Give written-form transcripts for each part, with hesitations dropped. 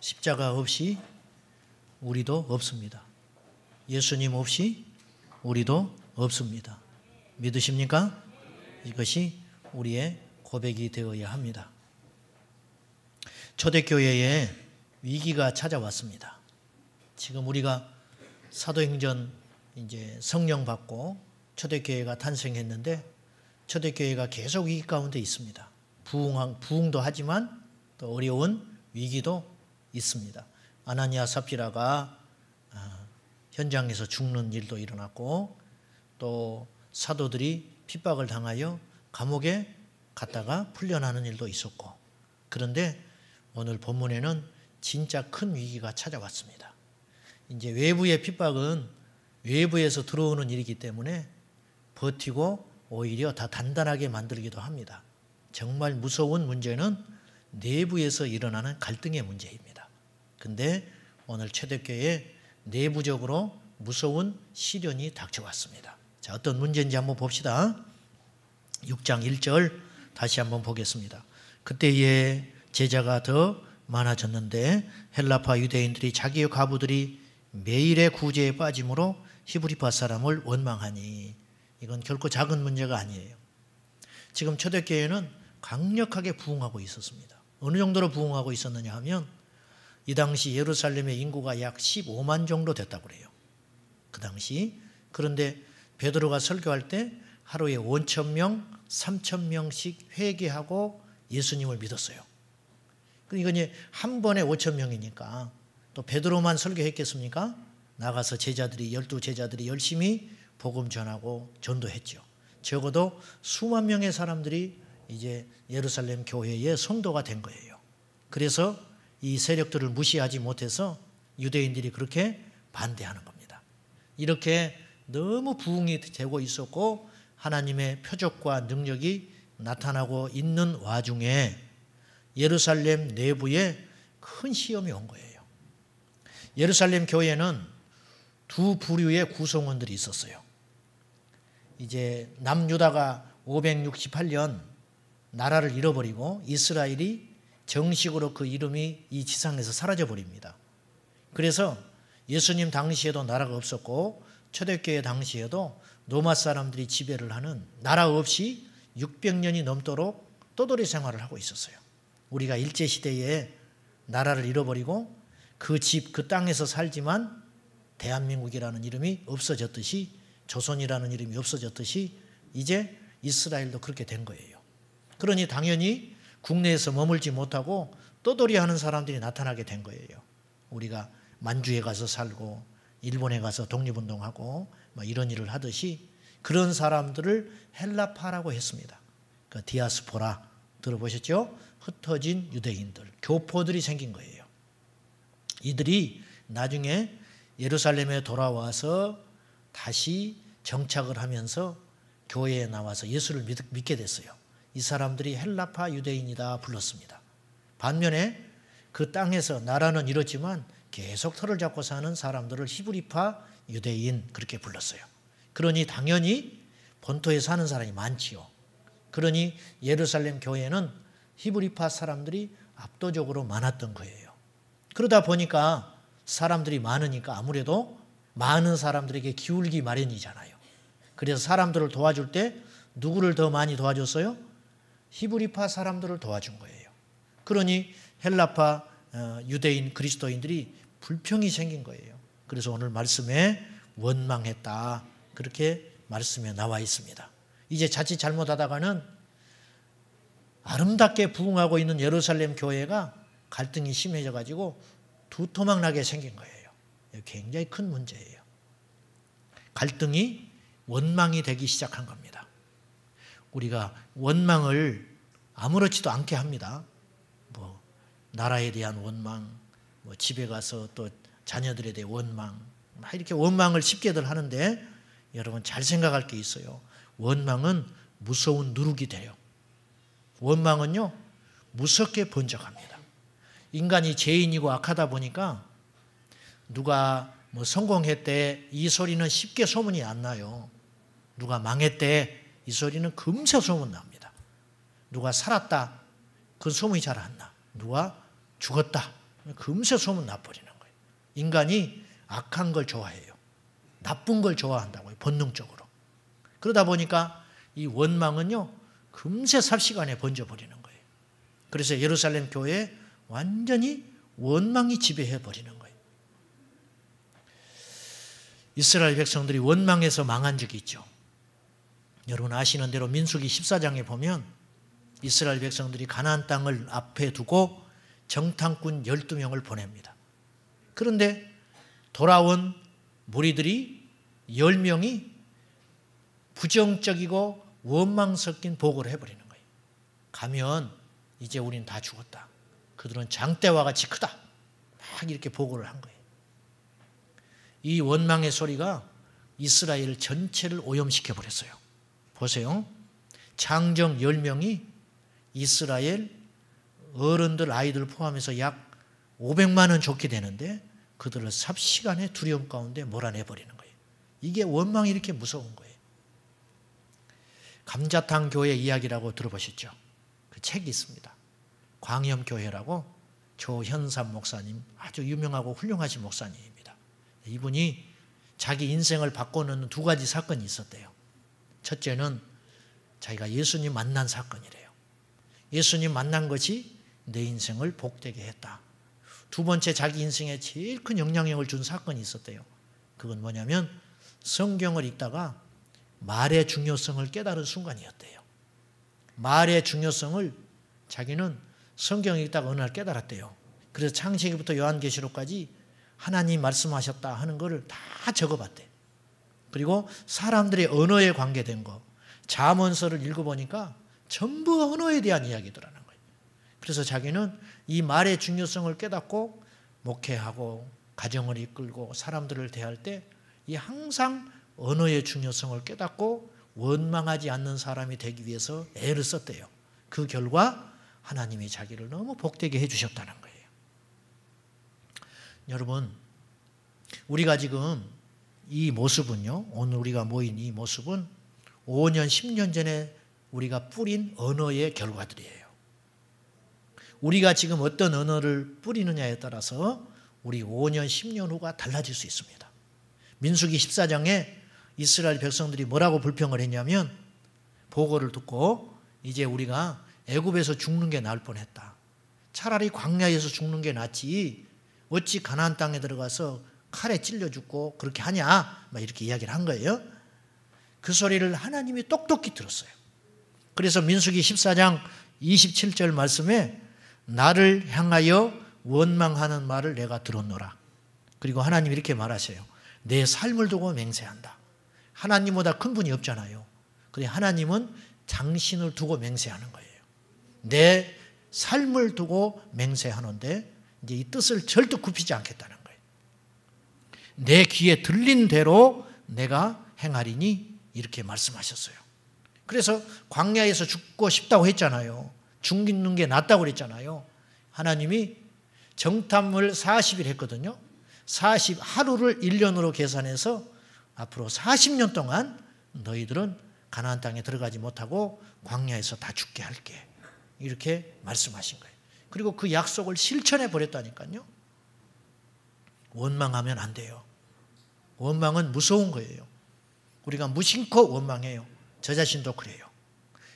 십자가 없이 우리도 없습니다. 예수님 없이 우리도 없습니다. 믿으십니까? 이것이 우리의 고백이 되어야 합니다. 초대교회에 위기가 찾아왔습니다. 지금 우리가 사도행전 이제 성령 받고 초대교회가 탄생했는데 초대교회가 계속 위기 가운데 있습니다. 부흥도 하지만 또 어려운 위기도 있습니다. 아나니아 삽비라가 현장에서 죽는 일도 일어났고 또 사도들이 핍박을 당하여 감옥에 갔다가 풀려나는 일도 있었고, 그런데 오늘 본문에는 진짜 큰 위기가 찾아왔습니다. 이제 외부의 핍박은 외부에서 들어오는 일이기 때문에 버티고 오히려 더 단단하게 만들기도 합니다. 정말 무서운 문제는 내부에서 일어나는 갈등의 문제입니다. 근데 오늘 초대교회에 내부적으로 무서운 시련이 닥쳐왔습니다. 자, 어떤 문제인지 한번 봅시다. 6장 1절 다시 한번 보겠습니다. 그때에 제자가 더 많아졌는데 헬라파 유대인들이 자기의 과부들이 매일의 구제에 빠짐으로 히브리파 사람을 원망하니, 이건 결코 작은 문제가 아니에요. 지금 초대교회는 강력하게 부흥하고 있었습니다. 어느 정도로 부흥하고 있었느냐 하면 이 당시 예루살렘의 인구가 약 15만 정도 됐다고 그래요. 그 당시. 그런데 베드로가 설교할 때 하루에 5,000명, 3,000명씩 회개하고 예수님을 믿었어요. 그러니까 이제 한 번에 5,000명이니까 또 베드로만 설교했겠습니까? 나가서 제자들이 12제자들이 열심히 복음 전하고 전도했죠. 적어도 수만 명의 사람들이 이제 예루살렘 교회의 성도가 된 거예요. 그래서 이 세력들을 무시하지 못해서 유대인들이 그렇게 반대하는 겁니다. 이렇게 너무 부흥이 되고 있었고 하나님의 표적과 능력이 나타나고 있는 와중에 예루살렘 내부에 큰 시험이 온 거예요. 예루살렘 교회는 두 부류의 구성원들이 있었어요. 이제 남유다가 568년 나라를 잃어버리고 이스라엘이 정식으로 그 이름이 이 지상에서 사라져 버립니다. 그래서 예수님 당시에도 나라가 없었고 초대교회 당시에도 로마 사람들이 지배를 하는 나라 없이 600년이 넘도록 떠돌이 생활을 하고 있었어요. 우리가 일제시대에 나라를 잃어버리고 그 집, 그 땅에서 살지만 대한민국이라는 이름이 없어졌듯이, 조선이라는 이름이 없어졌듯이 이제 이스라엘도 그렇게 된 거예요. 그러니 당연히 국내에서 머물지 못하고 떠돌이 하는 사람들이 나타나게 된 거예요. 우리가 만주에 가서 살고 일본에 가서 독립운동하고 이런 일을 하듯이 그런 사람들을 헬라파라고 했습니다. 그 디아스포라 들어보셨죠? 흩어진 유대인들, 교포들이 생긴 거예요. 이들이 나중에 예루살렘에 돌아와서 다시 정착을 하면서 교회에 나와서 예수를 믿게 됐어요. 이 사람들이 헬라파 유대인이다 불렀습니다. 반면에 그 땅에서 나라는 이렇지만 계속 털을 잡고 사는 사람들을 히브리파 유대인 그렇게 불렀어요. 그러니 당연히 본토에 사는 사람이 많지요. 그러니 예루살렘 교회는 히브리파 사람들이 압도적으로 많았던 거예요. 그러다 보니까 사람들이 많으니까 아무래도 많은 사람들에게 기울기 마련이잖아요. 그래서 사람들을 도와줄 때 누구를 더 많이 도와줬어요? 히브리파 사람들을 도와준 거예요. 그러니 헬라파 유대인 그리스도인들이 불평이 생긴 거예요. 그래서 오늘 말씀에 원망했다, 그렇게 말씀에 나와 있습니다. 이제 자칫 잘못하다가는 아름답게 부흥하고 있는 예루살렘 교회가 갈등이 심해져 가지고 두토막 나게 생긴 거예요. 굉장히 큰 문제예요. 갈등이 원망이 되기 시작한 겁니다. 우리가 원망을 아무렇지도 않게 합니다. 나라에 대한 원망, 집에 가서 또 자녀들에 대한 원망, 이렇게 원망을 쉽게들 하는데 여러분 잘 생각할 게 있어요. 원망은 무서운 누룩이 돼요. 원망은요 무섭게 번쩍합니다. 인간이 죄인이고 악하다 보니까 누가 성공했대 이 소리는 쉽게 소문이 안 나요. 누가 망했대 이 소리는 금세 소문납니다. 누가 살았다 그 소문이 잘 안 나. 누가 죽었다 금세 소문 나버리는 거예요. 인간이 악한 걸 좋아해요. 나쁜 걸 좋아한다고요. 본능적으로. 그러다 보니까 이 원망은요, 금세 삽시간에 번져버리는 거예요. 그래서 예루살렘 교회에 완전히 원망이 지배해버리는 거예요. 이스라엘 백성들이 원망해서 망한 적이 있죠. 여러분 아시는 대로 민수기 14장에 보면 이스라엘 백성들이 가나안 땅을 앞에 두고 정탐꾼 12명을 보냅니다. 그런데 돌아온 무리들이 10명이 부정적이고 원망 섞인 보고를 해버리는 거예요. 가면 이제 우린 다 죽었다. 그들은 장대와 같이 크다. 막 이렇게 보고를 한 거예요. 이 원망의 소리가 이스라엘 전체를 오염시켜버렸어요. 보세요. 장정 10명이 이스라엘 어른들 아이들 포함해서 약 500만은 좋게 되는데 그들을 삽시간에 두려움 가운데 몰아내버리는 거예요. 이게 원망이 이렇게 무서운 거예요. 감자탕 교회 이야기라고 들어보셨죠? 그 책이 있습니다. 광염교회라고 조현삼 목사님, 아주 유명하고 훌륭하신 목사님입니다. 이분이 자기 인생을 바꿔놓는 2가지 사건이 있었대요. 첫째는 자기가 예수님 만난 사건이래요. 예수님 만난 것이 내 인생을 복되게 했다. 2번째 자기 인생에 제일 큰 영향력을 준 사건이 있었대요. 그건 뭐냐면 성경을 읽다가 말의 중요성을 깨달은 순간이었대요. 말의 중요성을 자기는 성경 읽다가 어느 날 깨달았대요. 그래서 창세기부터 요한계시록까지 하나님 말씀하셨다 하는 거를 다 적어봤대. 그리고 사람들의 언어에 관계된 거, 잠언서를 읽어보니까 전부 언어에 대한 이야기더라는 거예요. 그래서 자기는 이 말의 중요성을 깨닫고 목회하고 가정을 이끌고 사람들을 대할 때 이 항상 언어의 중요성을 깨닫고 원망하지 않는 사람이 되기 위해서 애를 썼대요. 그 결과 하나님이 자기를 너무 복되게 해주셨다는 거예요. 여러분, 우리가 지금 이 모습은요, 오늘 우리가 모인 이 모습은 5년, 10년 전에 우리가 뿌린 언어의 결과들이에요. 우리가 지금 어떤 언어를 뿌리느냐에 따라서 우리 5년, 10년 후가 달라질 수 있습니다. 민수기 14장에 이스라엘 백성들이 뭐라고 불평을 했냐면 보고를 듣고 이제 우리가 애굽에서 죽는 게 나을 뻔했다. 차라리 광야에서 죽는 게 낫지 어찌 가나안 땅에 들어가서 칼에 찔려 죽고 그렇게 하냐 막 이렇게 이야기를 한 거예요. 그 소리를 하나님이 똑똑히 들었어요. 그래서 민수기 14장 27절 말씀에 나를 향하여 원망하는 말을 내가 들었노라. 그리고 하나님이 이렇게 말하세요. 내 삶을 두고 맹세한다. 하나님보다 큰 분이 없잖아요. 그런데 하나님은 당신을 두고 맹세하는 거예요. 내 삶을 두고 맹세하는데 이제 이 뜻을 절대 굽히지 않겠다는 거예요. 내 귀에 들린 대로 내가 행하리니 이렇게 말씀하셨어요. 그래서 광야에서 죽고 싶다고 했잖아요. 죽는 게 낫다고 그랬잖아요. 하나님이 정탐을 40일 했거든요. 하루를 1년으로 계산해서 앞으로 40년 동안 너희들은 가나안 땅에 들어가지 못하고 광야에서 다 죽게 할게. 이렇게 말씀하신 거예요. 그리고 그 약속을 실천해 버렸다니까요. 원망하면 안 돼요. 원망은 무서운 거예요. 우리가 무심코 원망해요. 저 자신도 그래요.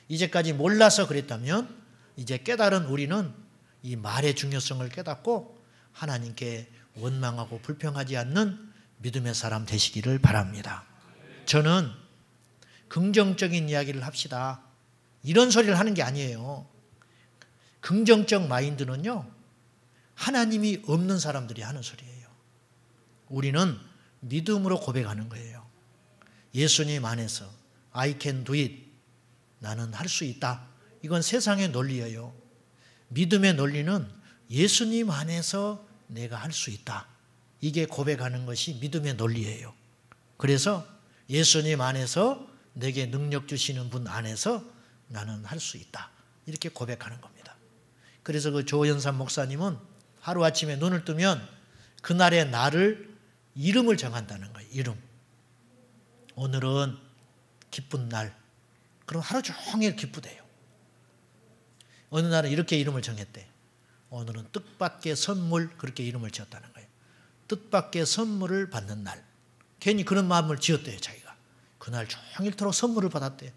이제까지 몰라서 그랬다면 이제 깨달은 우리는 이 말의 중요성을 깨닫고 하나님께 원망하고 불평하지 않는 믿음의 사람 되시기를 바랍니다. 저는 긍정적인 이야기를 합시다. 이런 소리를 하는 게 아니에요. 긍정적 마인드는요, 하나님이 없는 사람들이 하는 소리예요. 우리는 믿음으로 고백하는 거예요. 예수님 안에서 I can do it. 나는 할 수 있다. 이건 세상의 논리예요. 믿음의 논리는 예수님 안에서 내가 할 수 있다. 이게 고백하는 것이 믿음의 논리예요. 그래서 예수님 안에서 내게 능력 주시는 분 안에서 나는 할 수 있다. 이렇게 고백하는 겁니다. 그래서 그 조현삼 목사님은 하루아침에 눈을 뜨면 그날의 날을 이름을 정한다는 거예요. 이름. 오늘은 기쁜 날. 그럼 하루 종일 기쁘대요. 어느 날은 이렇게 이름을 정했대. 오늘은 뜻밖의 선물, 그렇게 이름을 지었다는 거예요. 뜻밖의 선물을 받는 날. 괜히 그런 마음을 지었대요, 자기가. 그날 종일토록 선물을 받았대요.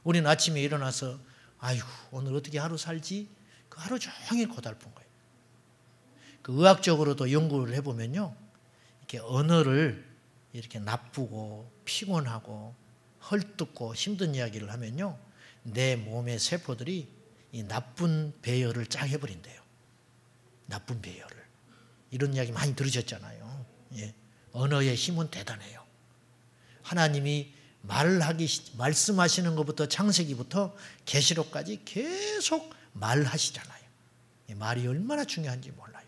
우리는 아침에 일어나서 아이고 오늘 어떻게 하루 살지? 그 하루 종일 고달픈 거예요. 그 의학적으로도 연구를 해보면요, 이렇게 언어를 이렇게 나쁘고 피곤하고 헐뜯고 힘든 이야기를 하면요, 내 몸의 세포들이 이 나쁜 배열을 쫙 해버린대요. 나쁜 배열을. 이런 이야기 많이 들으셨잖아요. 예. 언어의 힘은 대단해요. 하나님이 말씀하시는 것부터 창세기부터 계시록까지 계속 말하시잖아요. 말이 얼마나 중요한지 몰라요.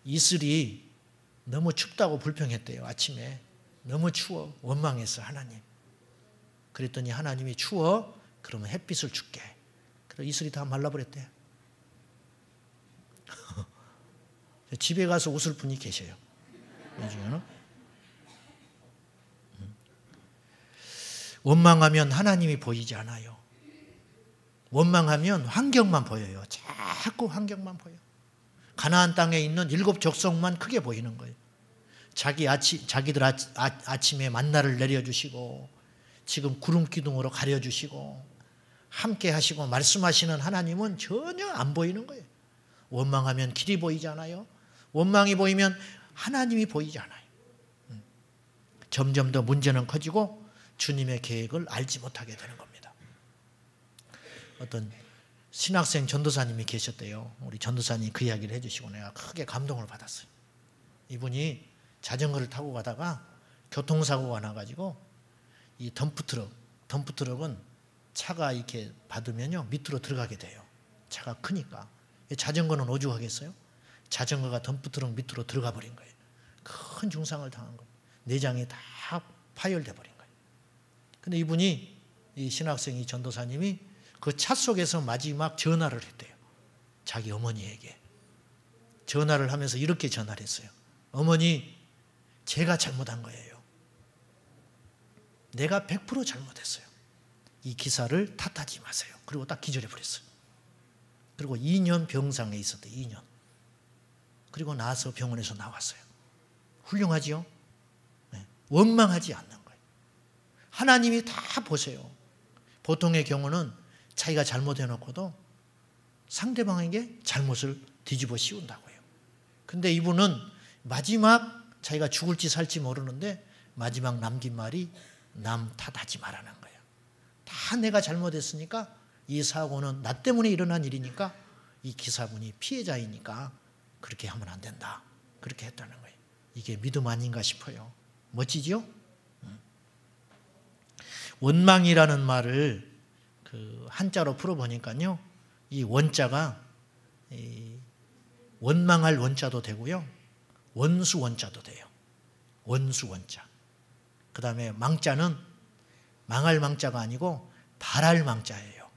이슬이 너무 춥다고 불평했대요. 아침에 너무 추워. 원망했어, 하나님. 그랬더니 하나님이 추워? 그러면 햇빛을 줄게. 그래서 이슬이 다 말라버렸대요. 집에 가서 웃을 분이 계셔요. 요즘에는. 원망하면 하나님이 보이지 않아요. 원망하면 환경만 보여요. 자꾸 환경만 보여. 가나안 땅에 있는 7 족속만 크게 보이는 거예요. 자기들 아침에 만나를 내려주시고 지금 구름 기둥으로 가려주시고 함께 하시고 말씀하시는 하나님은 전혀 안 보이는 거예요. 원망하면 길이 보이지 않아요. 원망이 보이면 하나님이 보이지 않아요. 점점 더 문제는 커지고 주님의 계획을 알지 못하게 되는 겁니다. 어떤 신학생 전도사님이 계셨대요. 우리 전도사님이 그 이야기를 해주시고 내가 크게 감동을 받았어요. 이분이 자전거를 타고 가다가 교통사고가 나가지고 이 덤프트럭은 차가 이렇게 받으면요 밑으로 들어가게 돼요. 차가 크니까. 자전거는 오죽하겠어요? 자전거가 덤프트럭 밑으로 들어가 버린 거예요. 큰 중상을 당한 거예요. 내장이 다 파열돼 버린 거예요. 근데 이분이, 이 신학생이 전도사님이 그 차 속에서 마지막 전화를 했대요. 자기 어머니에게. 전화를 하면서 이렇게 전화를 했어요. 어머니, 제가 잘못한 거예요. 내가 100% 잘못했어요. 이 기사를 탓하지 마세요. 그리고 딱 기절해 버렸어요. 그리고 2년 병상에 있었대. 2년. 그리고 나서 병원에서 나왔어요. 훌륭하지요? 네. 원망하지 않는 거예요. 하나님이 다 보세요. 보통의 경우는 자기가 잘못해놓고도 상대방에게 잘못을 뒤집어 씌운다고 해요. 근데 이분은 마지막 자기가 죽을지 살지 모르는데 마지막 남긴 말이 남 탓하지 말라는 거예요. 다 내가 잘못했으니까 이 사고는 나 때문에 일어난 일이니까 이 기사분이 피해자이니까 그렇게 하면 안 된다. 그렇게 했다는 거예요. 이게 믿음 아닌가 싶어요. 멋지죠? 원망이라는 말을 그 한자로 풀어보니까요, 이 원자가 원망할 원자도 되고요, 원수 원자도 돼요. 원수 원자. 그 다음에 망자는 망할 망자가 아니고 바랄 망자예요.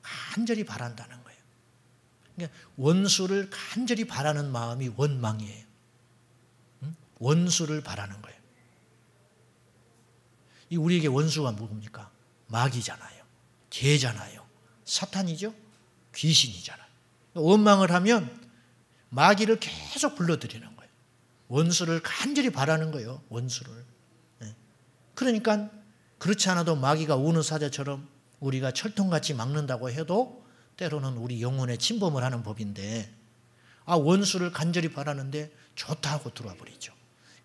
간절히 바란다는 거예요. 그러니까 원수를 간절히 바라는 마음이 원망이에요. 원수를 바라는 거예요. 이 우리에게 원수가 뭡니까? 마귀잖아요. 죄잖아요. 사탄이죠? 귀신이잖아요. 원망을 하면 마귀를 계속 불러들이는 거예요. 원수를 간절히 바라는 거예요. 원수를. 그러니까 그렇지 않아도 마귀가 우는 사자처럼 우리가 철통같이 막는다고 해도 때로는 우리 영혼에 침범을 하는 법인데, 원수를 간절히 바라는데 좋다 하고 들어와 버리죠.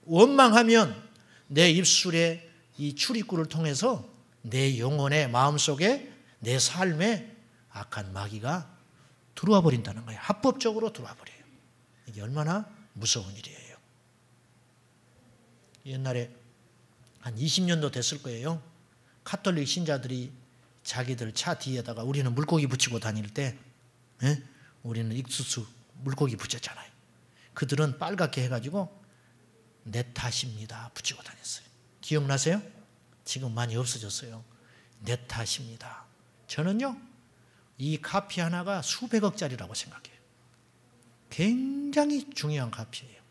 원망하면 내 입술에 이 출입구를 통해서 내 영혼의 마음속에 내 삶에 악한 마귀가 들어와 버린다는 거예요. 합법적으로 들어와 버려요. 이게 얼마나 무서운 일이에요. 옛날에 한 20년도 됐을 거예요. 카톨릭 신자들이 자기들 차 뒤에다가, 우리는 물고기 붙이고 다닐 때, 우리는 익수수 물고기 붙였잖아요. 그들은 빨갛게 해가지고 내 탓입니다 붙이고 다녔어요. 기억나세요? 지금 많이 없어졌어요. 내 탓입니다. 저는요, 이 카피 하나가 수백억짜리라고 생각해요. 굉장히 중요한 카피예요.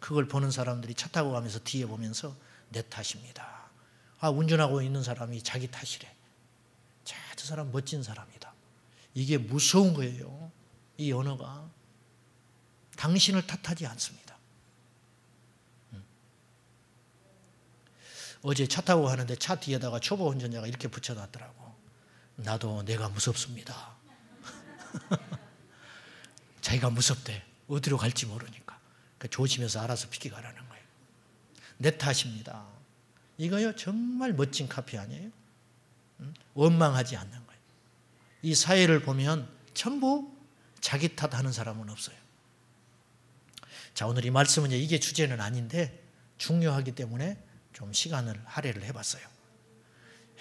그걸 보는 사람들이 차 타고 가면서 뒤에 보면서 내 탓입니다. 운전하고 있는 사람이 자기 탓이래. 자, 저 사람 멋진 사람이다. 이게 무서운 거예요. 이 언어가. 당신을 탓하지 않습니다. 어제 차 타고 가는데 차 뒤에다가 초보 운전자가 이렇게 붙여놨더라고. 나도 내가 무섭습니다. 자기가 무섭대. 어디로 갈지 모르니까. 그러니까 조심해서 알아서 피기 가라는 거예요. 내 탓입니다. 이거요 정말 멋진 카피 아니에요? 원망하지 않는 거예요. 이 사회를 보면 전부 자기 탓하는 사람은 없어요. 자, 오늘 이 말씀은 이게 주제는 아닌데 중요하기 때문에 좀 시간을 할애를 해봤어요.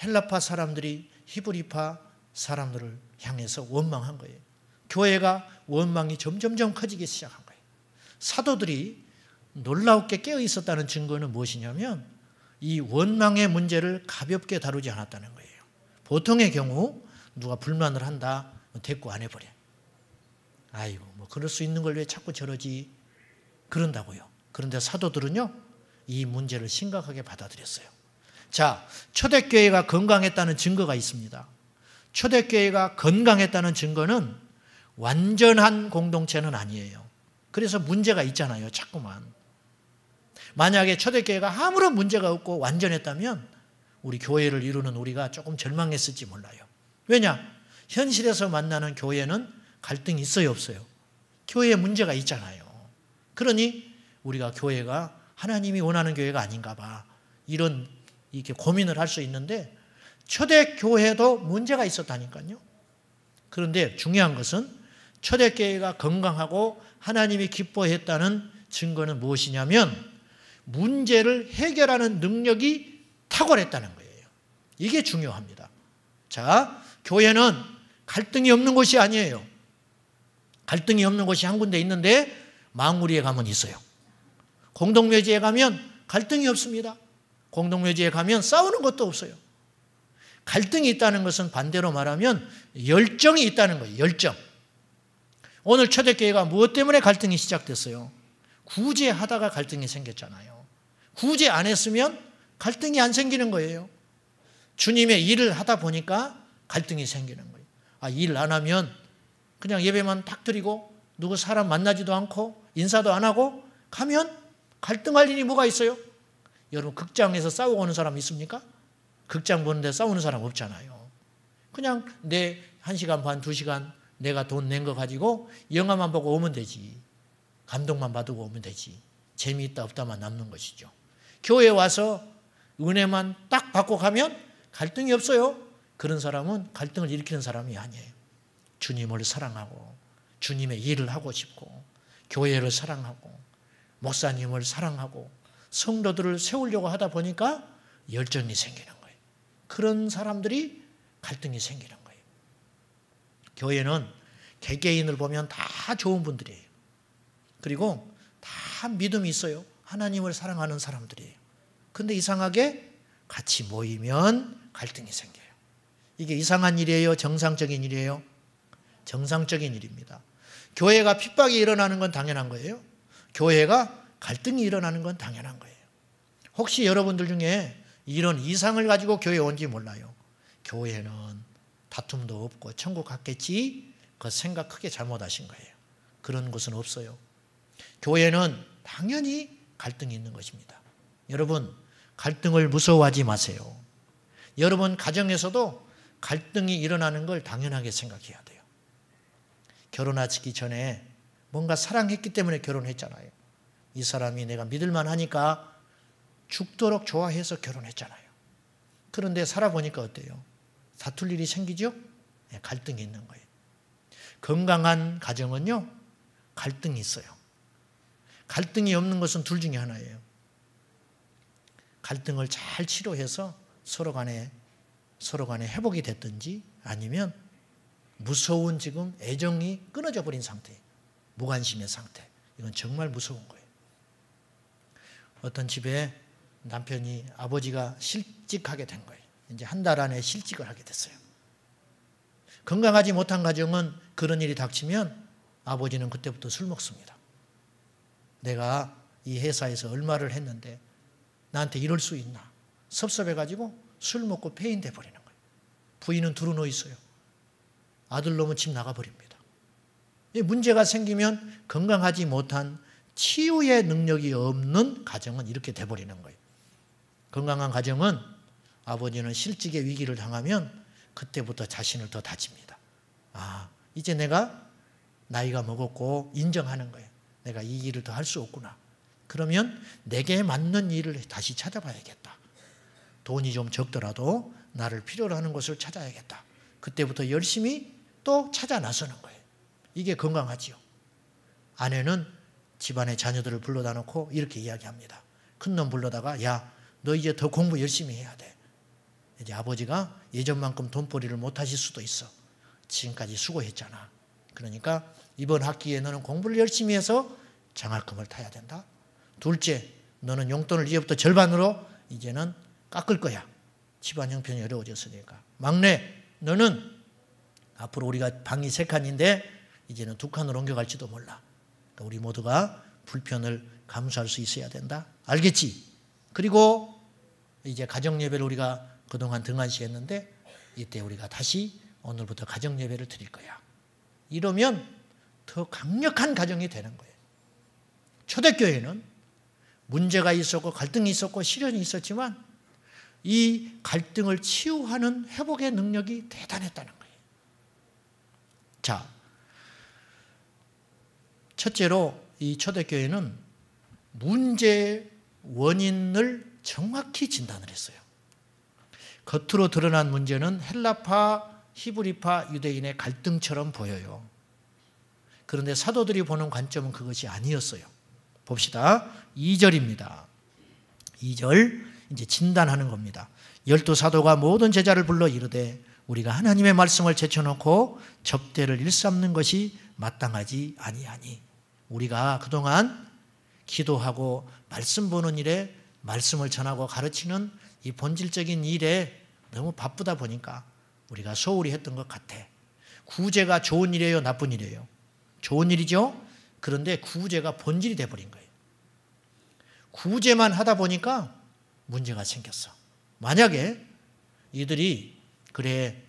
헬라파 사람들이 히브리파 사람들을 향해서 원망한 거예요. 교회가 원망이 점점점 커지기 시작한 거예요. 사도들이 놀랍게 깨어 있었다는 증거는 무엇이냐면 이 원망의 문제를 가볍게 다루지 않았다는 거예요. 보통의 경우 누가 불만을 한다, 대꾸 안 해버려. 아이고 뭐 그럴 수 있는 걸 왜 자꾸 저러지 그런다고요. 그런데 사도들은요 이 문제를 심각하게 받아들였어요. 자, 초대교회가 건강했다는 증거가 있습니다. 초대교회가 건강했다는 증거는 완전한 공동체는 아니에요. 그래서 문제가 있잖아요. 자꾸만. 만약에 초대교회가 아무런 문제가 없고 완전했다면 우리 교회를 이루는 우리가 조금 절망했을지 몰라요. 왜냐? 현실에서 만나는 교회는 갈등이 있어요, 없어요? 교회에 문제가 있잖아요. 그러니 우리가 교회가 하나님이 원하는 교회가 아닌가 봐. 이렇게 고민을 할 수 있는데 초대교회도 문제가 있었다니까요. 그런데 중요한 것은 초대교회가 건강하고 하나님이 기뻐했다는 증거는 무엇이냐면 문제를 해결하는 능력이 탁월했다는 거예요. 이게 중요합니다. 자, 교회는 갈등이 없는 곳이 아니에요. 갈등이 없는 곳이 한 군데 있는데 망우리에 가면 있어요. 공동묘지에 가면 갈등이 없습니다. 공동묘지에 가면 싸우는 것도 없어요. 갈등이 있다는 것은 반대로 말하면 열정이 있다는 거예요. 열정. 오늘 초대교회가 무엇 때문에 갈등이 시작됐어요? 구제하다가 갈등이 생겼잖아요. 구제 안 했으면 갈등이 안 생기는 거예요. 주님의 일을 하다 보니까 갈등이 생기는 거예요. 일 안 하면 그냥 예배만 탁 드리고 누구 사람 만나지도 않고 인사도 안 하고 가면 갈등할 일이 뭐가 있어요? 여러분 극장에서 싸우고 오는 사람 있습니까? 극장 보는데 싸우는 사람 없잖아요. 그냥 내 1시간 반, 2시간 내가 돈 낸 거 가지고 영화만 보고 오면 되지. 감동만 받고 오면 되지. 재미있다 없다만 남는 것이죠. 교회에 와서 은혜만 딱 받고 가면 갈등이 없어요. 그런 사람은 갈등을 일으키는 사람이 아니에요. 주님을 사랑하고 주님의 일을 하고 싶고 교회를 사랑하고 목사님을 사랑하고 성도들을 세우려고 하다 보니까 열정이 생기는 거예요. 그런 사람들이 갈등이 생기는 거예요. 교회는 개개인을 보면 다 좋은 분들이에요. 그리고 다 믿음이 있어요. 하나님을 사랑하는 사람들이에요. 근데 이상하게 같이 모이면 갈등이 생겨요. 이게 이상한 일이에요? 정상적인 일이에요? 정상적인 일입니다. 교회가 핍박이 일어나는 건 당연한 거예요. 교회가 갈등이 일어나는 건 당연한 거예요. 혹시 여러분들 중에 이런 이상을 가지고 교회에 온지 몰라요. 교회는 다툼도 없고 천국 갔겠지? 그 생각 크게 잘못하신 거예요. 그런 곳은 없어요. 교회는 당연히 갈등이 있는 것입니다. 여러분, 갈등을 무서워하지 마세요. 여러분 가정에서도 갈등이 일어나는 걸 당연하게 생각해야 돼요. 결혼하기 전에 뭔가 사랑했기 때문에 결혼했잖아요. 이 사람이 내가 믿을만 하니까 죽도록 좋아해서 결혼했잖아요. 그런데 살아보니까 어때요? 다툴 일이 생기죠? 네, 갈등이 있는 거예요. 건강한 가정은요, 갈등이 있어요. 갈등이 없는 것은 둘 중에 하나예요. 갈등을 잘 치료해서 서로 간에 회복이 됐든지 아니면 무서운 지금 애정이 끊어져 버린 상태예요. 무관심의 상태. 이건 정말 무서운 거예요. 어떤 집에 남편이 아버지가 실직하게 된 거예요. 이제 한 달 안에 실직을 하게 됐어요. 건강하지 못한 가정은 그런 일이 닥치면 아버지는 그때부터 술 먹습니다. 내가 이 회사에서 얼마를 했는데 나한테 이럴 수 있나. 섭섭해가지고 술 먹고 폐인돼 버리는 거예요. 부인은 들어누워 있어요. 아들 놈은 집 나가버립니다. 이 문제가 생기면 건강하지 못한 치유의 능력이 없는 가정은 이렇게 돼버리는 거예요. 건강한 가정은 아버지는 실직의 위기를 당하면 그때부터 자신을 더 다집니다. 아, 이제 내가 나이가 먹었고 인정하는 거예요. 내가 이 일을 더 할 수 없구나. 그러면 내게 맞는 일을 다시 찾아봐야겠다. 돈이 좀 적더라도 나를 필요로 하는 것을 찾아야겠다. 그때부터 열심히 또 찾아 나서는 거예요. 이게 건강하지요. 아내는 집안의 자녀들을 불러다 놓고 이렇게 이야기합니다. 큰 놈 불러다가 야, 너 이제 더 공부 열심히 해야 돼. 이제 아버지가 예전만큼 돈벌이를 못 하실 수도 있어. 지금까지 수고했잖아. 그러니까 이번 학기에 너는 공부를 열심히 해서 장학금을 타야 된다. 둘째, 너는 용돈을 이제부터 절반으로 이제는 깎을 거야. 집안 형편이 어려워졌으니까. 막내, 너는 앞으로 우리가 방이 3칸인데 이제는 2칸으로 옮겨갈지도 몰라. 그러니까 우리 모두가 불편을 감수할 수 있어야 된다. 알겠지? 그리고 이제 가정예배를 우리가 그동안 등한시 했는데 이때 우리가 다시 오늘부터 가정예배를 드릴 거야. 이러면 더 강력한 가정이 되는 거예요. 초대교회는 문제가 있었고 갈등이 있었고 시련이 있었지만 이 갈등을 치유하는 회복의 능력이 대단했다는 거예요. 자, 첫째로 이 초대교회는 문제의 원인을 정확히 진단을 했어요. 겉으로 드러난 문제는 헬라파, 히브리파, 유대인의 갈등처럼 보여요. 그런데 사도들이 보는 관점은 그것이 아니었어요. 봅시다. 2절입니다. 2절 이제 진단하는 겁니다. 12사도가 모든 제자를 불러 이르되 우리가 하나님의 말씀을 제쳐놓고 접대를 일삼는 것이 마땅하지 아니하니. 우리가 그동안 기도하고 말씀 보는 일에 말씀을 전하고 가르치는 이 본질적인 일에 너무 바쁘다 보니까 우리가 소홀히 했던 것 같아. 구제가 좋은 일이에요? 나쁜 일이에요? 좋은 일이죠? 그런데 구제가 본질이 돼버린 거예요. 구제만 하다 보니까 문제가 생겼어. 만약에 이들이 그래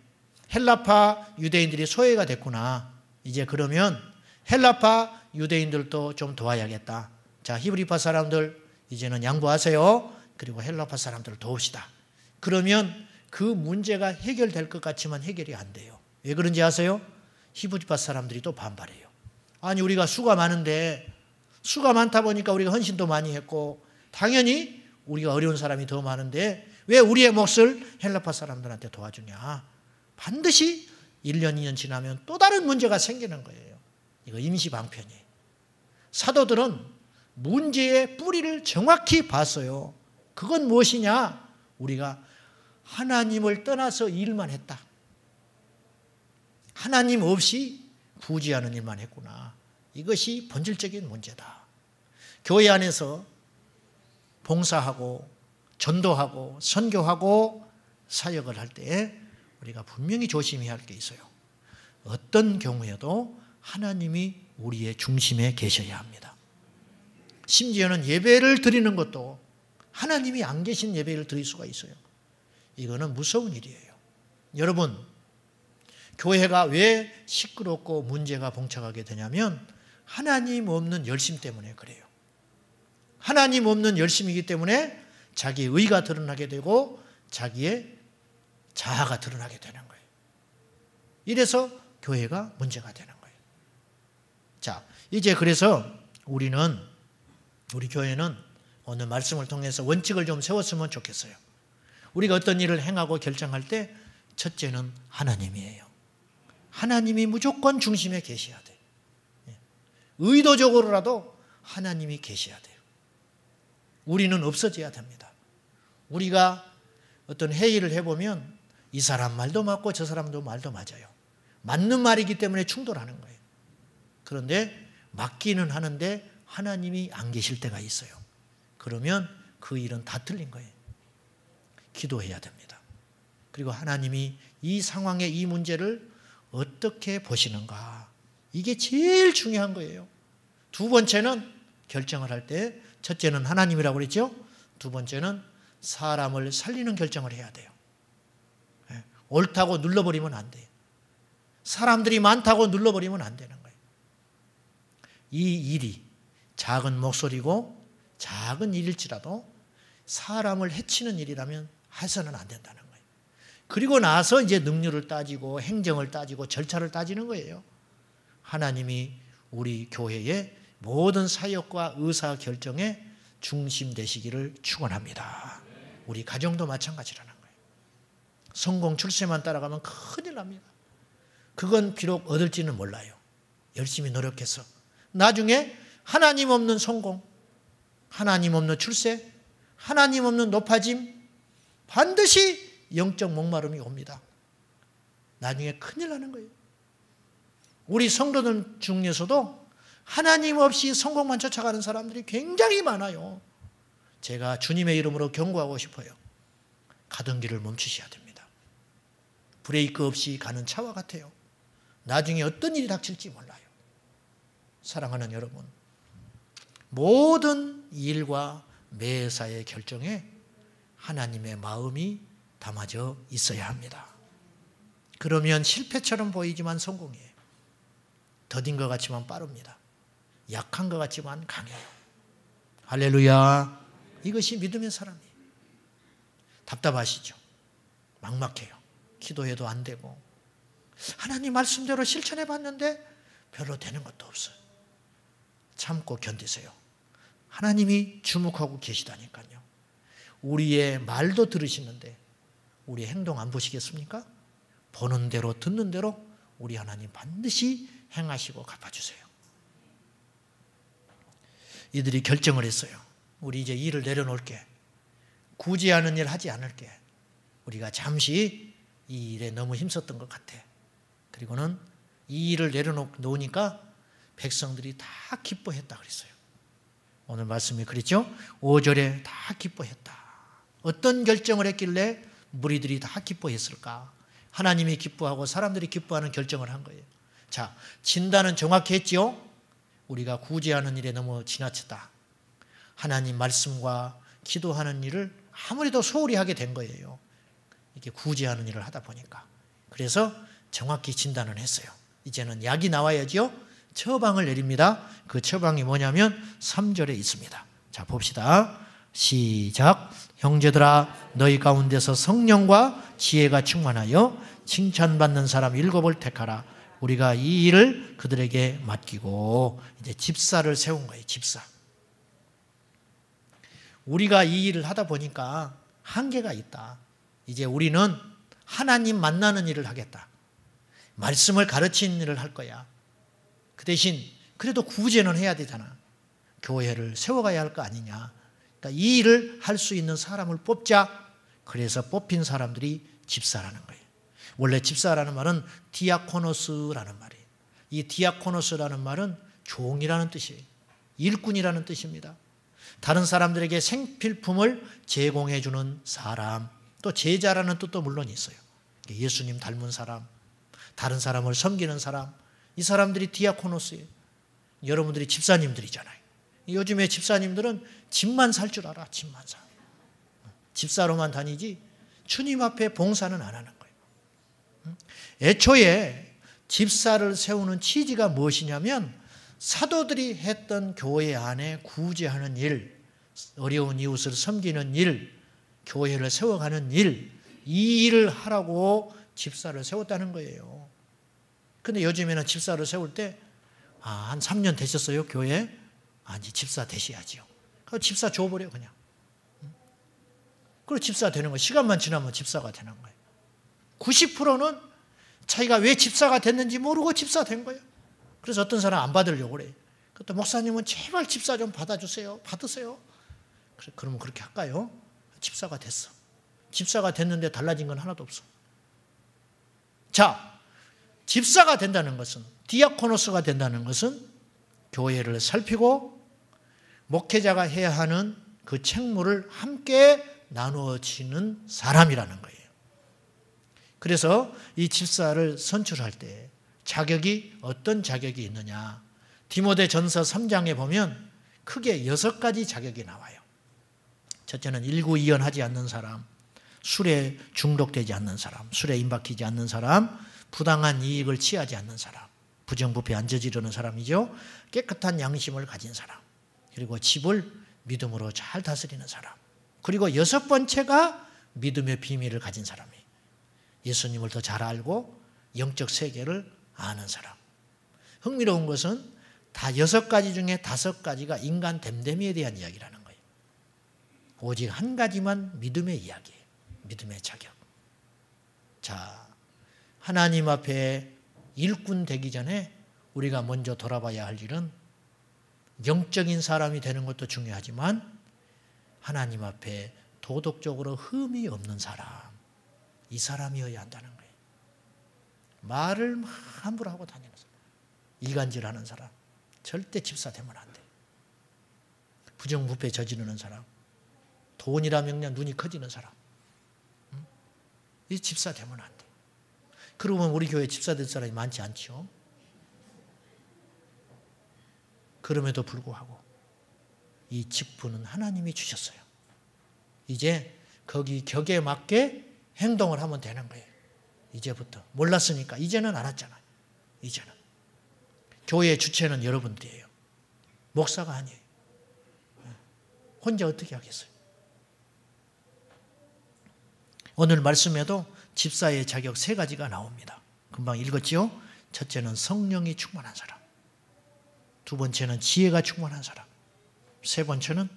헬라파 유대인들이 소외가 됐구나. 이제 그러면 헬라파 유대인들도 좀 도와야겠다. 자, 히브리파 사람들 이제는 양보하세요. 그리고 헬라파 사람들을 도웁시다. 그러면 그 문제가 해결될 것 같지만 해결이 안 돼요. 왜 그런지 아세요? 히브리파 사람들이 또 반발해요. 아니 우리가 수가 많은데 수가 많다 보니까 우리가 헌신도 많이 했고 당연히 우리가 어려운 사람이 더 많은데 왜 우리의 몫을 헬라파 사람들한테 도와주냐. 반드시 1년 2년 지나면 또 다른 문제가 생기는 거예요. 이거 임시방편이에요. 사도들은 문제의 뿌리를 정확히 봤어요. 그건 무엇이냐? 우리가 하나님을 떠나서 일만 했다. 하나님 없이 구제하는 일만 했구나. 이것이 본질적인 문제다. 교회 안에서 봉사하고 전도하고 선교하고 사역을 할 때 우리가 분명히 조심해야 할 게 있어요. 어떤 경우에도 하나님이 우리의 중심에 계셔야 합니다. 심지어는 예배를 드리는 것도 하나님이 안 계신 예배를 드릴 수가 있어요. 이거는 무서운 일이에요. 여러분, 교회가 왜 시끄럽고 문제가 봉착하게 되냐면 하나님 없는 열심 때문에 그래요. 하나님 없는 열심이기 때문에 자기의 의가 드러나게 되고 자기의 자아가 드러나게 되는 거예요. 이래서 교회가 문제가 되는 거예요. 자, 이제 그래서 우리 교회는 오늘 말씀을 통해서 원칙을 좀 세웠으면 좋겠어요. 우리가 어떤 일을 행하고 결정할 때 첫째는 하나님이에요. 하나님이 무조건 중심에 계셔야 돼요. 의도적으로라도 하나님이 계셔야 돼요. 우리는 없어져야 됩니다. 우리가 어떤 회의를 해보면 이 사람 말도 맞고 저 사람도 말도 맞아요. 맞는 말이기 때문에 충돌하는 거예요. 그런데 맞기는 하는데 하나님이 안 계실 때가 있어요. 그러면 그 일은 다 틀린 거예요. 기도해야 됩니다. 그리고 하나님이 이 상황에 이 문제를 어떻게 보시는가. 이게 제일 중요한 거예요. 두 번째는 결정을 할 때 첫째는 하나님이라고 그랬죠. 두 번째는 사람을 살리는 결정을 해야 돼요. 옳다고 눌러버리면 안 돼요. 사람들이 많다고 눌러버리면 안 되는 거예요. 이 일이 작은 목소리고 작은 일일지라도 사람을 해치는 일이라면 해서는 안 된다는 거예요. 그리고 나서 이제 능률을 따지고 행정을 따지고 절차를 따지는 거예요. 하나님이 우리 교회의 모든 사역과 의사결정에 중심 되시기를 축원합니다. 우리 가정도 마찬가지라는 거예요. 성공 출세만 따라가면 큰일 납니다. 그건 비록 얻을지는 몰라요. 열심히 노력해서 나중에 하나님 없는 성공, 하나님 없는 출세, 하나님 없는 높아짐, 반드시 영적 목마름이 옵니다. 나중에 큰일 나는 거예요. 우리 성도들 중에서도 하나님 없이 성공만 쫓아가는 사람들이 굉장히 많아요. 제가 주님의 이름으로 경고하고 싶어요. 가던 길을 멈추셔야 됩니다. 브레이크 없이 가는 차와 같아요. 나중에 어떤 일이 닥칠지 몰라요. 사랑하는 여러분, 모든 일과 매사의 결정에 하나님의 마음이 담아져 있어야 합니다. 그러면 실패처럼 보이지만 성공이에요. 더딘 것 같지만 빠릅니다. 약한 것 같지만 강해요. 할렐루야. 이것이 믿음의 사람이에요. 답답하시죠? 막막해요. 기도해도 안 되고 하나님 말씀대로 실천해 봤는데 별로 되는 것도 없어요. 참고 견디세요. 하나님이 주목하고 계시다니까요. 우리의 말도 들으시는데 우리 행동 안 보시겠습니까? 보는 대로 듣는 대로 우리 하나님 반드시 행하시고 갚아주세요. 이들이 결정을 했어요. 우리 이제 일을 내려놓을게. 구제하는 일 하지 않을게. 우리가 잠시 이 일에 너무 힘썼던 것 같아. 그리고는 이 일을 내려놓으니까 백성들이 다 기뻐했다 그랬어요. 오늘 말씀이 그랬죠? 5절에 다 기뻐했다. 어떤 결정을 했길래 무리들이 다 기뻐했을까? 하나님이 기뻐하고 사람들이 기뻐하는 결정을 한 거예요. 자, 진단은 정확히 했죠? 우리가 구제하는 일에 너무 지나쳤다. 하나님 말씀과 기도하는 일을 아무래도 소홀히 하게 된 거예요. 이렇게 구제하는 일을 하다 보니까. 그래서 정확히 진단을 했어요. 이제는 약이 나와야죠. 처방을 내립니다. 그 처방이 뭐냐면 3절에 있습니다. 자, 봅시다. 시작. 형제들아, 너희 가운데서 성령과 지혜가 충만하여 칭찬받는 사람 7을 택하라. 우리가 이 일을 그들에게 맡기고, 이제 집사를 세운 거예요. 집사. 우리가 이 일을 하다 보니까 한계가 있다. 이제 우리는 하나님 만나는 일을 하겠다. 말씀을 가르치는 일을 할 거야. 그 대신 그래도 구제는 해야 되잖아. 교회를 세워가야 할 거 아니냐. 그러니까 이 일을 할 수 있는 사람을 뽑자. 그래서 뽑힌 사람들이 집사라는 거예요. 원래 집사라는 말은 디아코노스라는 말이에요. 이 디아코노스라는 말은 종이라는 뜻이에요. 일꾼이라는 뜻입니다. 다른 사람들에게 생필품을 제공해 주는 사람, 또 제자라는 뜻도 물론 있어요. 예수님 닮은 사람, 다른 사람을 섬기는 사람, 이 사람들이 디아코노스예요. 여러분들이 집사님들이잖아요. 요즘에 집사님들은 집만 살 줄 알아. 집만 살. 집사로만 다니지 주님 앞에 봉사는 안 하는 거예요. 애초에 집사를 세우는 취지가 무엇이냐면 사도들이 했던 교회 안에 구제하는 일, 어려운 이웃을 섬기는 일, 교회를 세워가는 일, 이 일을 하라고 집사를 세웠다는 거예요. 근데 요즘에는 집사를 세울 때 한 3년 되셨어요, 교회? 아니, 집사 되셔야지요. 그럼 집사 줘버려, 그냥. 그리고 집사 되는 거예요. 시간만 지나면 집사가 되는 거예요. 90%는 자기가 왜 집사가 됐는지 모르고 집사 된 거예요. 그래서 어떤 사람 안 받으려고 그래요. 그때 목사님은 제발 집사 좀 받아주세요. 받으세요. 그러면 그렇게 할까요? 집사가 됐어. 집사가 됐는데 달라진 건 하나도 없어. 자, 집사가 된다는 것은, 디아코노스가 된다는 것은 교회를 살피고 목회자가 해야 하는 그 책무를 함께 나누어지는 사람이라는 거예요. 그래서 이 집사를 선출할 때 자격이 어떤 자격이 있느냐. 디모데전서 3장에 보면 크게 6가지 자격이 나와요. 첫째는 일구이연하지 않는 사람, 술에 중독되지 않는 사람, 술에 임박히지 않는 사람, 부당한 이익을 취하지 않는 사람, 부정부패 안 저지르는 사람이죠. 깨끗한 양심을 가진 사람, 그리고 집을 믿음으로 잘 다스리는 사람, 그리고 6번째가 믿음의 비밀을 가진 사람이에요. 예수님을 더 잘 알고 영적 세계를 아는 사람. 흥미로운 것은 다 6가지 중에 5가지가 인간 됨됨이에 대한 이야기라는 거예요. 오직 한 가지만 믿음의 이야기예요. 믿음의 자격. 자, 하나님 앞에 일꾼 되기 전에 우리가 먼저 돌아봐야 할 일은 영적인 사람이 되는 것도 중요하지만 하나님 앞에 도덕적으로 흠이 없는 사람, 이 사람이어야 한다는 거예요. 말을 함부로 하고 다니는 사람, 이간질하는 사람, 절대 집사 되면 안 돼. 부정부패 저지르는 사람, 돈이라면 그냥 눈이 커지는 사람, 이 집사 되면 안 돼. 그러고 보면 우리 교회 집사 될 사람이 많지 않죠. 그럼에도 불구하고 이 직분은 하나님이 주셨어요. 이제 거기 격에 맞게 행동을 하면 되는 거예요. 이제부터. 몰랐으니까. 이제는 알았잖아요. 이제는. 교회의 주체는 여러분들이에요. 목사가 아니에요. 혼자 어떻게 하겠어요? 오늘 말씀에도 집사의 자격 3가지가 나옵니다. 금방 읽었지요? 첫째는 성령이 충만한 사람. 2번째는 지혜가 충만한 사람. 3번째는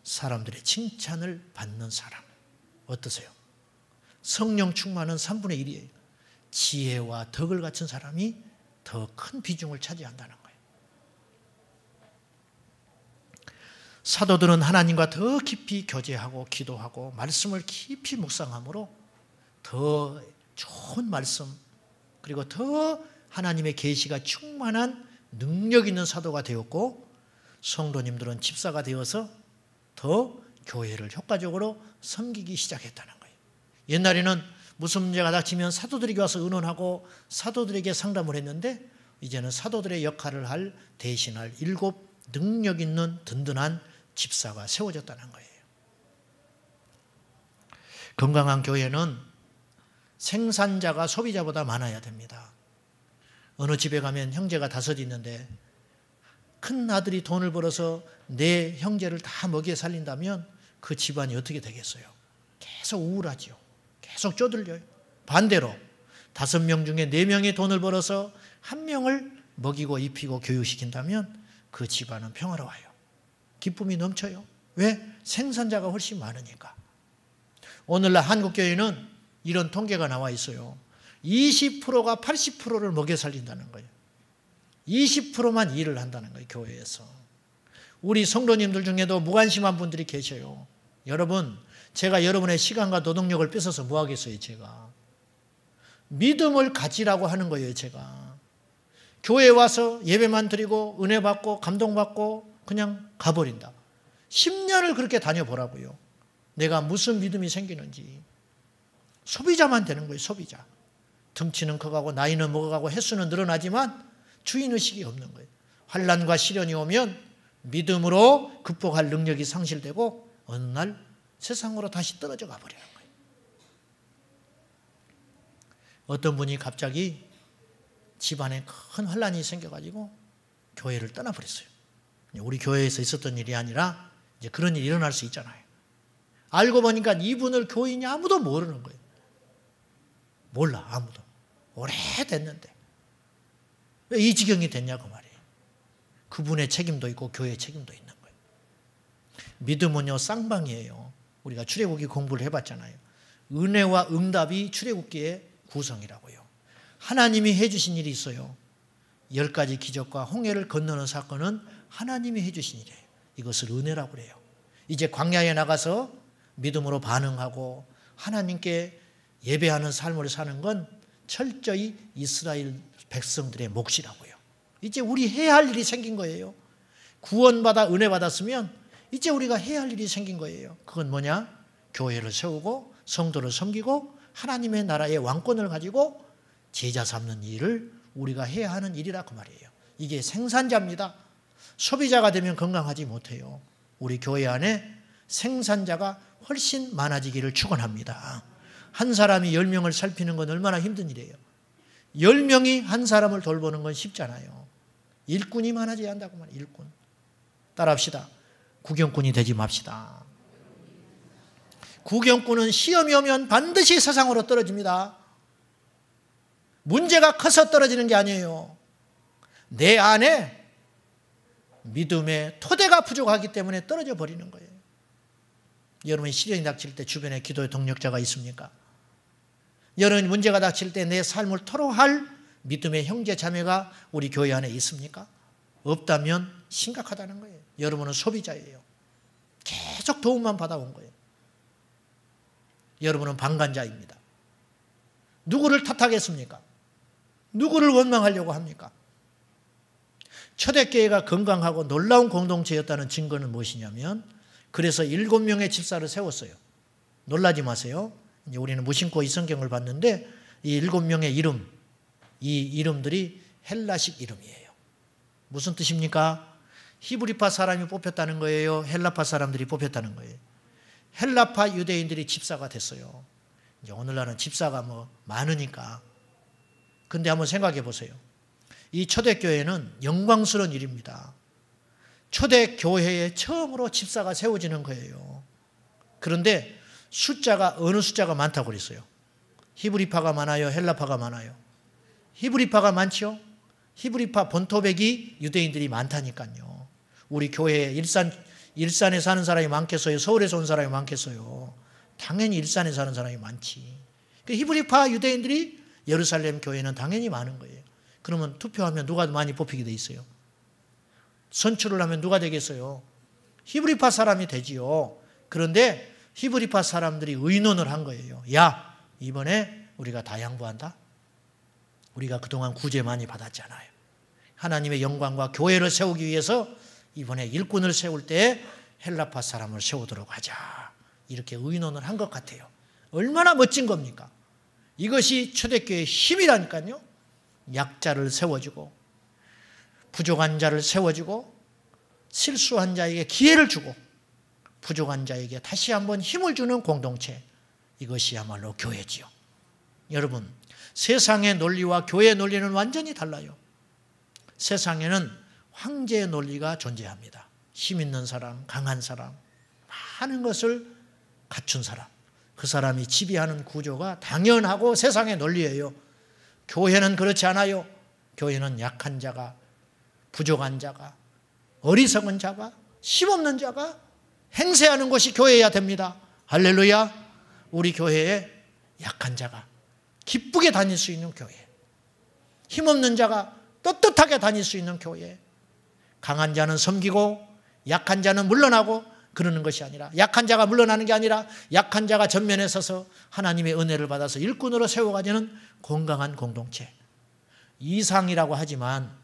사람들의 칭찬을 받는 사람. 어떠세요? 성령 충만은 3분의 1이에요. 지혜와 덕을 갖춘 사람이 더 큰 비중을 차지한다는 거예요. 사도들은 하나님과 더 깊이 교제하고 기도하고 말씀을 깊이 묵상함으로 더 좋은 말씀, 그리고 더 하나님의 계시가 충만한 능력 있는 사도가 되었고, 성도님들은 집사가 되어서 더 교회를 효과적으로 섬기기 시작했다는 거예요. 옛날에는 무슨 문제가 닥치면 사도들에게 와서 의논하고 사도들에게 상담을 했는데, 이제는 사도들의 역할을 대신할 7 능력 있는 든든한 집사가 세워졌다는 거예요. 건강한 교회는 생산자가 소비자보다 많아야 됩니다. 어느 집에 가면 형제가 5 있는데 큰 아들이 돈을 벌어서 내 형제를 다 먹여 살린다면 그 집안이 어떻게 되겠어요? 계속 우울하죠. 계속 쪼들려요. 반대로 5명 중에 4명이 돈을 벌어서 1명을 먹이고 입히고 교육시킨다면 그 집안은 평화로워요. 기쁨이 넘쳐요. 왜? 생산자가 훨씬 많으니까. 오늘날 한국교회는 이런 통계가 나와 있어요. 20%가 80%를 먹여 살린다는 거예요. 20%만 일을 한다는 거예요, 교회에서. 우리 성도님들 중에도 무관심한 분들이 계셔요. 여러분, 제가 여러분의 시간과 노동력을 뺏어서 뭐 하겠어요, 제가. 믿음을 가지라고 하는 거예요, 제가. 교회에 와서 예배만 드리고 은혜 받고 감동받고 그냥 가버린다. 10년을 그렇게 다녀보라고요. 내가 무슨 믿음이 생기는지. 소비자만 되는 거예요, 소비자. 덩치는 커가고 나이는 먹어가고 횟수는 늘어나지만 주인의식이 없는 거예요. 환난과 시련이 오면 믿음으로 극복할 능력이 상실되고 어느 날 세상으로 다시 떨어져 가버리는 거예요. 어떤 분이 갑자기 집안에 큰 환난이 생겨가지고 교회를 떠나버렸어요. 우리 교회에서 있었던 일이 아니라 이제 그런 일이 일어날 수 있잖아요. 알고 보니까 이분을 교인이 아무도 모르는 거예요. 몰라, 아무도. 오래됐는데. 왜 이 지경이 됐냐고 말이에요. 그분의 책임도 있고 교회의 책임도 있는 거예요. 믿음은요, 쌍방이에요. 우리가 출애굽기 공부를 해봤잖아요. 은혜와 응답이 출애굽기의 구성이라고요. 하나님이 해주신 일이 있어요. 10가지 기적과 홍해를 건너는 사건은 하나님이 해주신 일이에요. 이것을 은혜라고 그래요. 이제 광야에 나가서 믿음으로 반응하고 하나님께 예배하는 삶을 사는 건 철저히 이스라엘 백성들의 몫이라고요. 이제 우리 해야 할 일이 생긴 거예요. 구원받아 은혜 받았으면 이제 우리가 해야 할 일이 생긴 거예요. 그건 뭐냐? 교회를 세우고 성도를 섬기고 하나님의 나라의 왕권을 가지고 제자 삼는 일을 우리가 해야 하는 일이라 그 말이에요. 이게 생산자입니다. 소비자가 되면 건강하지 못해요. 우리 교회 안에 생산자가 훨씬 많아지기를 축원합니다. 한 사람이 10명을 살피는 건 얼마나 힘든 일이에요. 10명이 한 사람을 돌보는 건 쉽잖아요. 일꾼이 많아져야 한다고 말이에요. 일꾼. 따라합시다. 구경꾼이 되지 맙시다. 구경꾼은 시험이 오면 반드시 세상으로 떨어집니다. 문제가 커서 떨어지는 게 아니에요. 내 안에 믿음의 토대가 부족하기 때문에 떨어져 버리는 거예요. 여러분이 시련이 닥칠 때 주변에 기도의 동력자가 있습니까? 여러분이 문제가 닥칠 때 내 삶을 토로할 믿음의 형제 자매가 우리 교회 안에 있습니까? 없다면 심각하다는 거예요. 여러분은 소비자예요. 계속 도움만 받아온 거예요. 여러분은 방관자입니다. 누구를 탓하겠습니까? 누구를 원망하려고 합니까? 초대교회가 건강하고 놀라운 공동체였다는 증거는 무엇이냐면, 그래서 7명의 집사를 세웠어요. 놀라지 마세요. 이제 우리는 무심코 이 성경을 봤는데 이 7명의 이름, 이 이름들이 헬라식 이름이에요. 무슨 뜻입니까? 히브리파 사람이 뽑혔다는 거예요? 헬라파 사람들이 뽑혔다는 거예요? 헬라파 유대인들이 집사가 됐어요. 이제 오늘날은 집사가 많으니까. 근데 한번 생각해 보세요. 이 초대교회는 영광스러운 일입니다. 초대교회에 처음으로 집사가 세워지는 거예요. 그런데 숫자가 어느 숫자가 많다고 그랬어요? 히브리파가 많아요? 헬라파가 많아요? 히브리파가 많죠? 히브리파 본토백이 유대인들이 많다니까요. 우리 교회에 일산에 사는 사람이 많겠어요? 서울에서 온 사람이 많겠어요? 당연히 일산에 사는 사람이 많지. 히브리파 유대인들이 예루살렘 교회는 당연히 많은 거예요. 그러면 투표하면 누가 많이 뽑히게 돼 있어요? 선출을 하면 누가 되겠어요? 히브리파 사람이 되지요. 그런데 히브리파 사람들이 의논을 한 거예요. 야, 이번에 우리가 다 양보한다. 우리가 그동안 구제 많이 받았잖아요. 하나님의 영광과 교회를 세우기 위해서 이번에 일꾼을 세울 때 헬라파 사람을 세우도록 하자. 이렇게 의논을 한 것 같아요. 얼마나 멋진 겁니까? 이것이 초대교회의 힘이라니까요. 약자를 세워주고 부족한 자를 세워주고 실수한 자에게 기회를 주고 부족한 자에게 다시 한번 힘을 주는 공동체. 이것이야말로 교회지요. 여러분, 세상의 논리와 교회의 논리는 완전히 달라요. 세상에는 황제의 논리가 존재합니다. 힘 있는 사람, 강한 사람, 많은 것을 갖춘 사람. 그 사람이 지배하는 구조가 당연하고 세상의 논리예요. 교회는 그렇지 않아요. 교회는 약한 자가, 부족한 자가, 어리석은 자가, 힘없는 자가 행세하는 것이 교회여야 됩니다. 할렐루야. 우리 교회에 약한 자가 기쁘게 다닐 수 있는 교회, 힘없는 자가 떳떳하게 다닐 수 있는 교회, 강한 자는 섬기고 약한 자는 물러나고 그러는 것이 아니라, 약한 자가 물러나는 게 아니라 약한 자가 전면에 서서 하나님의 은혜를 받아서 일꾼으로 세워가지는 건강한 공동체. 이상이라고 하지만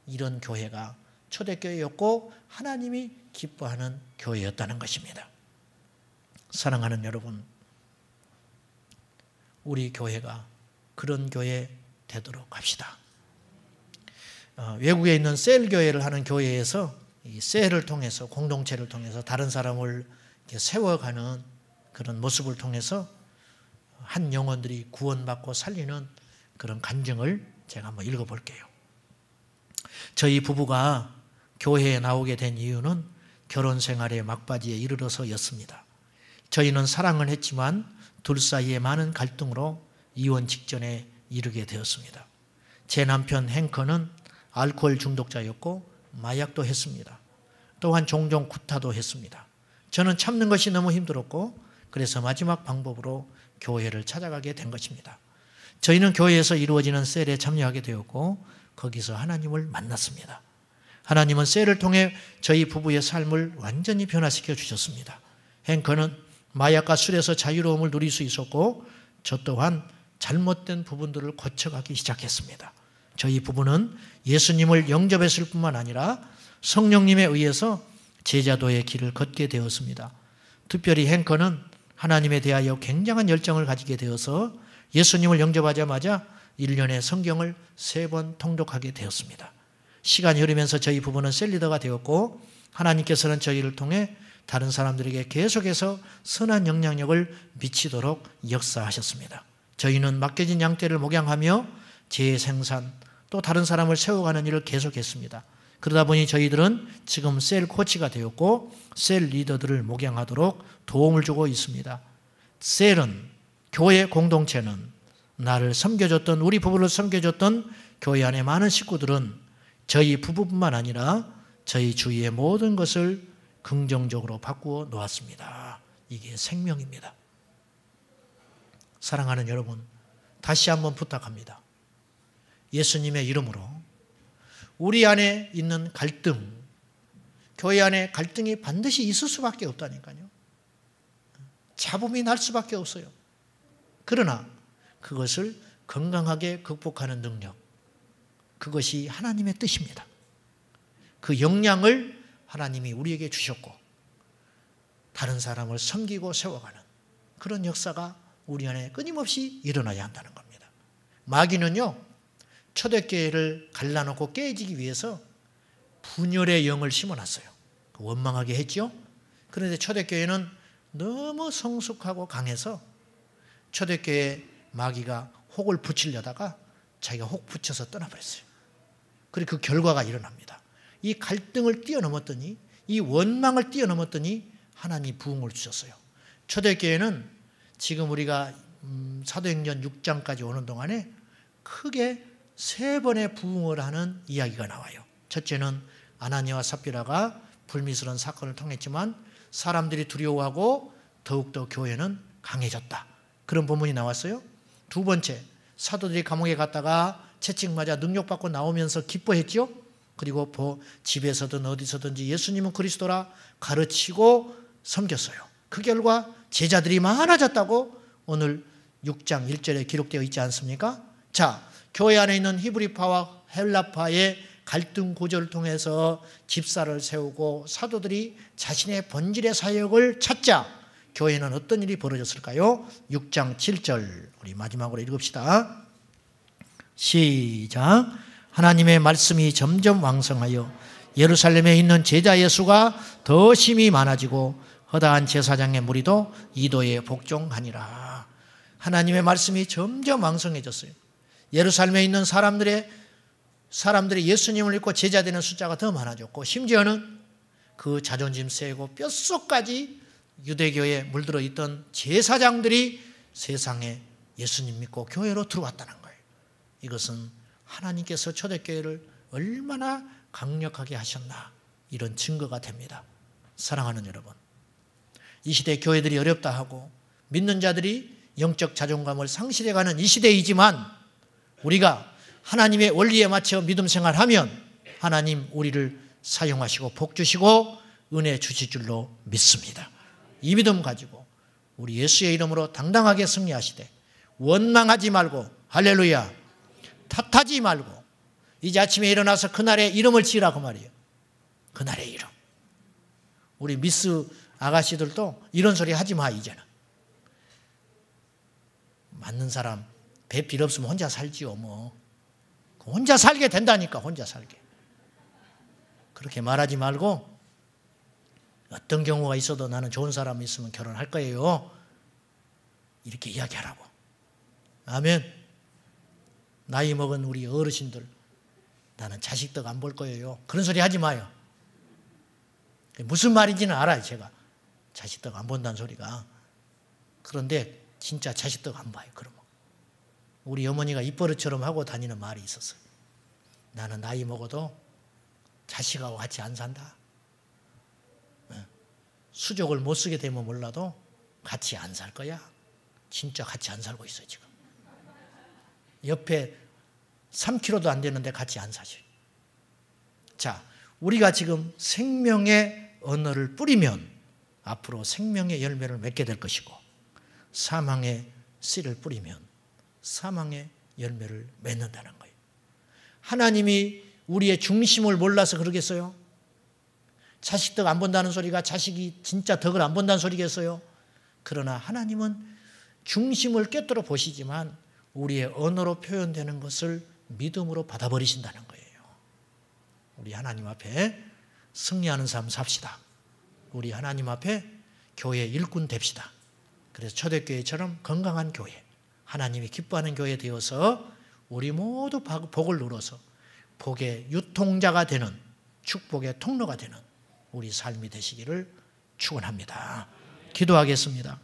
이런 교회가 초대교회였고 하나님이 기뻐하는 교회였다는 것입니다. 사랑하는 여러분, 우리 교회가 그런 교회 되도록 합시다. 외국에 있는 셀교회를 하는 교회에서 이 셀을 통해서, 공동체를 통해서 다른 사람을 세워가는 그런 모습을 통해서 한 영혼들이 구원받고 살리는 그런 간증을 제가 한번 읽어볼게요. 저희 부부가 교회에 나오게 된 이유는 결혼 생활의 막바지에 이르러서였습니다. 저희는 사랑을 했지만 둘 사이에 많은 갈등으로 이혼 직전에 이르게 되었습니다. 제 남편 행커는 알코올 중독자였고 마약도 했습니다. 또한 종종 구타도 했습니다. 저는 참는 것이 너무 힘들었고 그래서 마지막 방법으로 교회를 찾아가게 된 것입니다. 저희는 교회에서 이루어지는 셀에 참여하게 되었고 거기서 하나님을 만났습니다. 하나님은 셀을 통해 저희 부부의 삶을 완전히 변화시켜 주셨습니다. 행커는 마약과 술에서 자유로움을 누릴 수 있었고 저 또한 잘못된 부분들을 고쳐가기 시작했습니다. 저희 부부는 예수님을 영접했을 뿐만 아니라 성령님에 의해서 제자도의 길을 걷게 되었습니다. 특별히 행커는 하나님에 대하여 굉장한 열정을 가지게 되어서 예수님을 영접하자마자 1년에 성경을 3번 통독하게 되었습니다. 시간이 흐르면서 저희 부부는 셀리더가 되었고 하나님께서는 저희를 통해 다른 사람들에게 계속해서 선한 영향력을 미치도록 역사하셨습니다. 저희는 맡겨진 양떼를 목양하며 재생산, 또 다른 사람을 세워가는 일을 계속했습니다. 그러다 보니 저희들은 지금 셀 코치가 되었고 셀 리더들을 목양하도록 도움을 주고 있습니다. 셀은, 교회 공동체는, 나를 섬겨줬던, 우리 부부를 섬겨줬던 교회 안에 많은 식구들은 저희 부부뿐만 아니라 저희 주위의 모든 것을 긍정적으로 바꾸어 놓았습니다. 이게 생명입니다. 사랑하는 여러분, 다시 한번 부탁합니다. 예수님의 이름으로 우리 안에 있는 갈등, 교회 안에 갈등이 반드시 있을 수밖에 없다니까요. 잡음이 날 수밖에 없어요. 그러나 그것을 건강하게 극복하는 능력, 그것이 하나님의 뜻입니다. 그 역량을 하나님이 우리에게 주셨고 다른 사람을 섬기고 세워가는 그런 역사가 우리 안에 끊임없이 일어나야 한다는 겁니다. 마귀는요, 초대교회를 갈라놓고 깨지기 위해서 분열의 영을 심어놨어요. 원망하게 했죠. 그런데 초대교회는 너무 성숙하고 강해서 초대교회 마귀가 혹을 붙이려다가 자기가 혹 붙여서 떠나버렸어요. 그리고 그 결과가 일어납니다. 이 갈등을 뛰어넘었더니, 이 원망을 뛰어넘었더니 하나님이 부흥을 주셨어요. 초대교회는 지금 우리가 사도행전 6장까지 오는 동안에 크게 3번의 부흥을 하는 이야기가 나와요. 첫째는 아나니아와 삽비라가 불미스러운 사건을 통했지만 사람들이 두려워하고 더욱더 교회는 강해졌다. 그런 본문이 나왔어요. 두 번째, 사도들이 감옥에 갔다가 채찍 맞아 능력받고 나오면서 기뻐했죠. 그리고 집에서든 어디서든지 예수님은 그리스도라 가르치고 섬겼어요. 그 결과 제자들이 많아졌다고 오늘 6장 1절에 기록되어 있지 않습니까? 자, 교회 안에 있는 히브리파와 헬라파의 갈등 구조를 통해서 집사를 세우고 사도들이 자신의 본질의 사역을 찾자 교회는 어떤 일이 벌어졌을까요? 6장 7절 우리 마지막으로 읽읍시다. 시작. 하나님의 말씀이 점점 왕성하여 예루살렘에 있는 제자의 수가 더 심히 많아지고 허다한 제사장의 무리도 이도에 복종하니라. 하나님의 말씀이 점점 왕성해졌어요. 예루살렘에 있는 사람들이 예수님을 믿고 제자되는 숫자가 더 많아졌고 심지어는 그 자존심 세고 뼛속까지 유대교에 물들어 있던 제사장들이 세상에 예수님 믿고 교회로 들어왔다는 거예요. 이것은 하나님께서 초대교회를 얼마나 강력하게 하셨나 이런 증거가 됩니다. 사랑하는 여러분, 이 시대 교회들이 어렵다 하고 믿는 자들이 영적 자존감을 상실해가는 이 시대이지만 우리가 하나님의 원리에 맞춰 믿음 생활하면 하나님 우리를 사용하시고 복 주시고 은혜 주실 줄로 믿습니다. 이 믿음 가지고 우리 예수의 이름으로 당당하게 승리하시되 원망하지 말고 할렐루야 탓하지 말고 이제 아침에 일어나서 그날의 이름을 지으라고 말이에요. 그날의 이름. 우리 미스 아가씨들도 이런 소리 하지 마. 이제는 맞는 사람 배 필요 없으면 혼자 살지요. 뭐 혼자 살게 된다니까. 혼자 살게. 그렇게 말하지 말고 어떤 경우가 있어도 나는 좋은 사람이 있으면 결혼할 거예요. 이렇게 이야기하라고. 아멘. 나이 먹은 우리 어르신들 나는 자식들 안 볼 거예요. 그런 소리 하지 마요. 무슨 말인지는 알아요. 제가 자식들 안 본다는 소리가. 그런데 진짜 자식들 안 봐요. 그러면 우리 어머니가 입버릇처럼 하고 다니는 말이 있었어요. 나는 나이 먹어도 자식하고 같이 안 산다. 수족을 못 쓰게 되면 몰라도 같이 안 살 거야. 진짜 같이 안 살고 있어요. 지금 옆에 3km도 안 되는데 같이 안 사셔요. 자, 우리가 지금 생명의 언어를 뿌리면 앞으로 생명의 열매를 맺게 될 것이고 사망의 씨를 뿌리면 사망의 열매를 맺는다는 거예요. 하나님이 우리의 중심을 몰라서 그러겠어요? 자식 덕 안 본다는 소리가 자식이 진짜 덕을 안 본다는 소리겠어요? 그러나 하나님은 중심을 꿰뚫어 보시지만 우리의 언어로 표현되는 것을 믿음으로 받아버리신다는 거예요. 우리 하나님 앞에 승리하는 삶 삽시다. 우리 하나님 앞에 교회 일꾼 됩시다. 그래서 초대교회처럼 건강한 교회, 하나님이 기뻐하는 교회 되어서 우리 모두 복을 누려서 복의 유통자가 되는, 축복의 통로가 되는 우리 삶이 되시기를 축원합니다. 기도하겠습니다.